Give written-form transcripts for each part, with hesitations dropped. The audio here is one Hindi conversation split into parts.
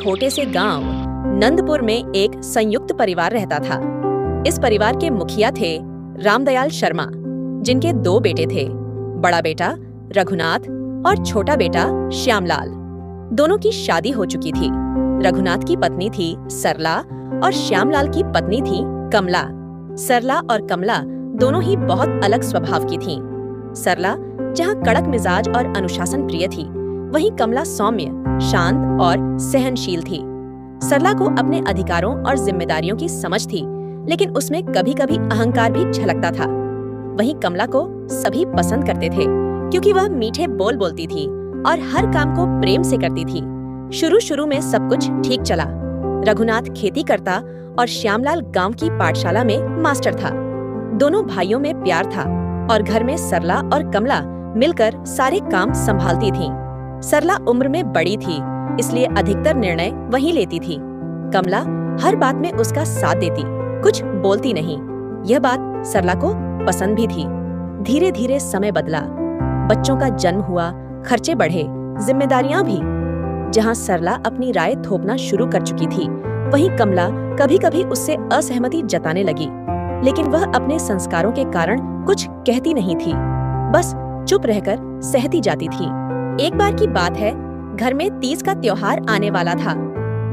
छोटे से गांव नंदपुर में एक संयुक्त परिवार रहता था। इस परिवार के मुखिया थे रामदयाल शर्मा, जिनके 2 बेटे थे, बड़ा बेटा रघुनाथ और छोटा बेटा श्यामलाल। दोनों की शादी हो चुकी थी। रघुनाथ की पत्नी थी सरला और श्यामलाल की पत्नी थी कमला। सरला और कमला दोनों ही बहुत अलग स्वभाव की थीं। सरला जहाँ कड़क मिजाज और अनुशासन प्रिय थी, वहीं कमला सौम्य, शांत और सहनशील थी। सरला को अपने अधिकारों और जिम्मेदारियों की समझ थी, लेकिन उसमें कभी कभी अहंकार भी झलकता था। वहीं कमला को सभी पसंद करते थे, क्योंकि वह मीठे बोल बोलती थी और हर काम को प्रेम से करती थी। शुरू में सब कुछ ठीक चला। रघुनाथ खेती करता और श्यामलाल गांव की पाठशाला में मास्टर था। दोनों भाइयों में प्यार था और घर में सरला और कमला मिलकर सारे काम संभालती थीं। सरला उम्र में बड़ी थी, इसलिए अधिकतर निर्णय वही लेती थी। कमला हर बात में उसका साथ देती, कुछ बोलती नहीं। यह बात सरला को पसंद भी थी। धीरे धीरे समय बदला, बच्चों का जन्म हुआ, खर्चे बढ़े, जिम्मेदारियां भी। जहां सरला अपनी राय थोपना शुरू कर चुकी थी, वहीं कमला कभी कभी उससे असहमति जताने लगी, लेकिन वह अपने संस्कारों के कारण कुछ कहती नहीं थी, बस चुप रहकर सहती जाती थी। एक बार की बात है, घर में तीज का त्योहार आने वाला था।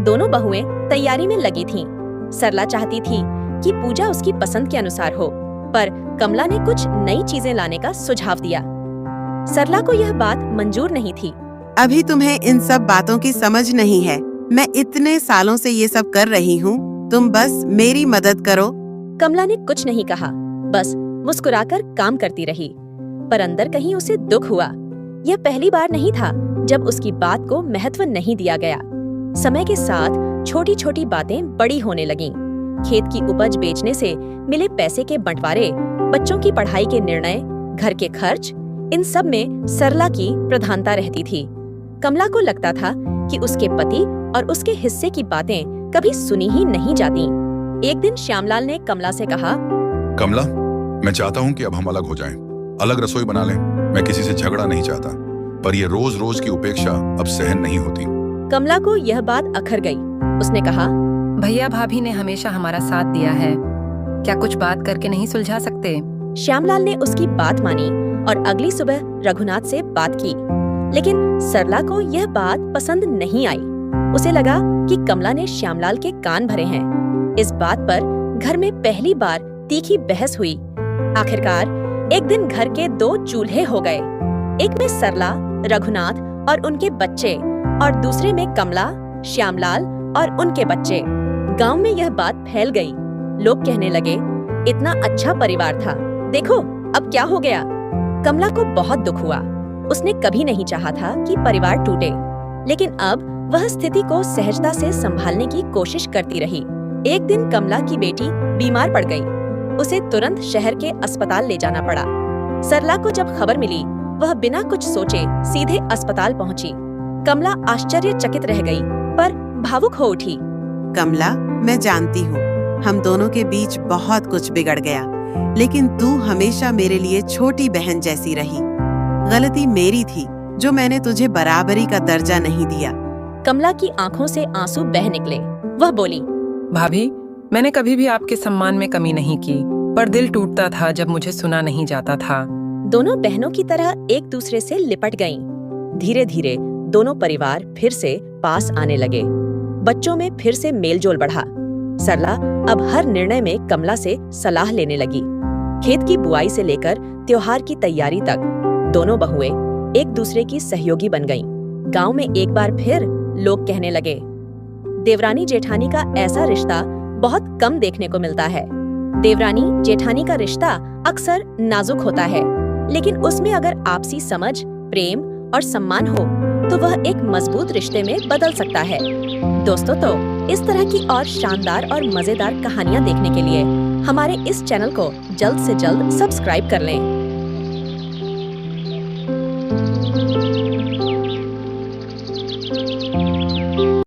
दोनों बहुएं तैयारी में लगी थीं। सरला चाहती थी कि पूजा उसकी पसंद के अनुसार हो, पर कमला ने कुछ नई चीजें लाने का सुझाव दिया। सरला को यह बात मंजूर नहीं थी। अभी तुम्हें इन सब बातों की समझ नहीं है। मैं इतने सालों से ये सब कर रही हूँ, तुम बस मेरी मदद करो। कमला ने कुछ नहीं कहा, बस मुस्कुराकर काम करती रही, पर अंदर कहीं उसे दुख हुआ। यह पहली बार नहीं था जब उसकी बात को महत्व नहीं दिया गया। समय के साथ छोटी छोटी बातें बड़ी होने लगीं। खेत की उपज बेचने से मिले पैसे के बंटवारे, बच्चों की पढ़ाई के निर्णय, घर के खर्च, इन सब में सरला की प्रधानता रहती थी। कमला को लगता था कि उसके पति और उसके हिस्से की बातें कभी सुनी ही नहीं जाती। एक दिन श्यामलाल ने कमला से कहा, कमला, मैं चाहता हूँ कि अब हम अलग हो जाएं, अलग रसोई बना लें। मैं किसी से झगड़ा नहीं चाहता, पर ये रोज रोज की उपेक्षा अब सहन नहीं होती। कमला को यह बात अखर गई। उसने कहा, भैया भाभी ने हमेशा हमारा साथ दिया है, क्या कुछ बात करके नहीं सुलझा सकते? श्यामलाल ने उसकी बात मानी और अगली सुबह रघुनाथ से बात की, लेकिन सरला को यह बात पसंद नहीं आई। उसे लगा कि कमला ने श्यामलाल के कान भरे हैं। इस बात पर घर में पहली बार तीखी बहस हुई। आखिरकार एक दिन घर के 2 चूल्हे हो गए, एक में सरला, रघुनाथ और उनके बच्चे, और दूसरे में कमला, श्यामलाल और उनके बच्चे। गांव में यह बात फैल गई। लोग कहने लगे, इतना अच्छा परिवार था, देखो अब क्या हो गया। कमला को बहुत दुख हुआ। उसने कभी नहीं चाहा था कि परिवार टूटे, लेकिन अब वह स्थिति को सहजता से संभालने की कोशिश करती रही। एक दिन कमला की बेटी बीमार पड़ गई। उसे तुरंत शहर के अस्पताल ले जाना पड़ा। सरला को जब खबर मिली, वह बिना कुछ सोचे सीधे अस्पताल पहुंची। कमला आश्चर्यचकित रह गई, पर भावुक हो उठी। कमला, मैं जानती हूँ हम दोनों के बीच बहुत कुछ बिगड़ गया, लेकिन तू हमेशा मेरे लिए छोटी बहन जैसी रही। गलती मेरी थी जो मैंने तुझे बराबरी का दर्जा नहीं दिया। कमला की आंखों से आंसू बह निकले। वह बोली, भाभी, मैंने कभी भी आपके सम्मान में कमी नहीं की, पर दिल टूटता था जब मुझे सुना नहीं जाता था। दोनों बहनों की तरह एक दूसरे से लिपट गईं। धीरे धीरे दोनों परिवार फिर से पास आने लगे। बच्चों में फिर से मेलजोल बढ़ा। सरला अब हर निर्णय में कमला से सलाह लेने लगी। खेत की बुआई से लेकर त्योहार की तैयारी तक दोनों बहुएं एक दूसरे की सहयोगी बन गईं। गांव में एक बार फिर लोग कहने लगे, देवरानी जेठानी का ऐसा रिश्ता बहुत कम देखने को मिलता है। देवरानी जेठानी का रिश्ता अक्सर नाजुक होता है, लेकिन उसमें अगर आपसी समझ, प्रेम और सम्मान हो तो वह एक मजबूत रिश्ते में बदल सकता है। दोस्तों, तो इस तरह की और शानदार और मजेदार कहानियाँ देखने के लिए हमारे इस चैनल को जल्द से जल्द सब्सक्राइब कर लें।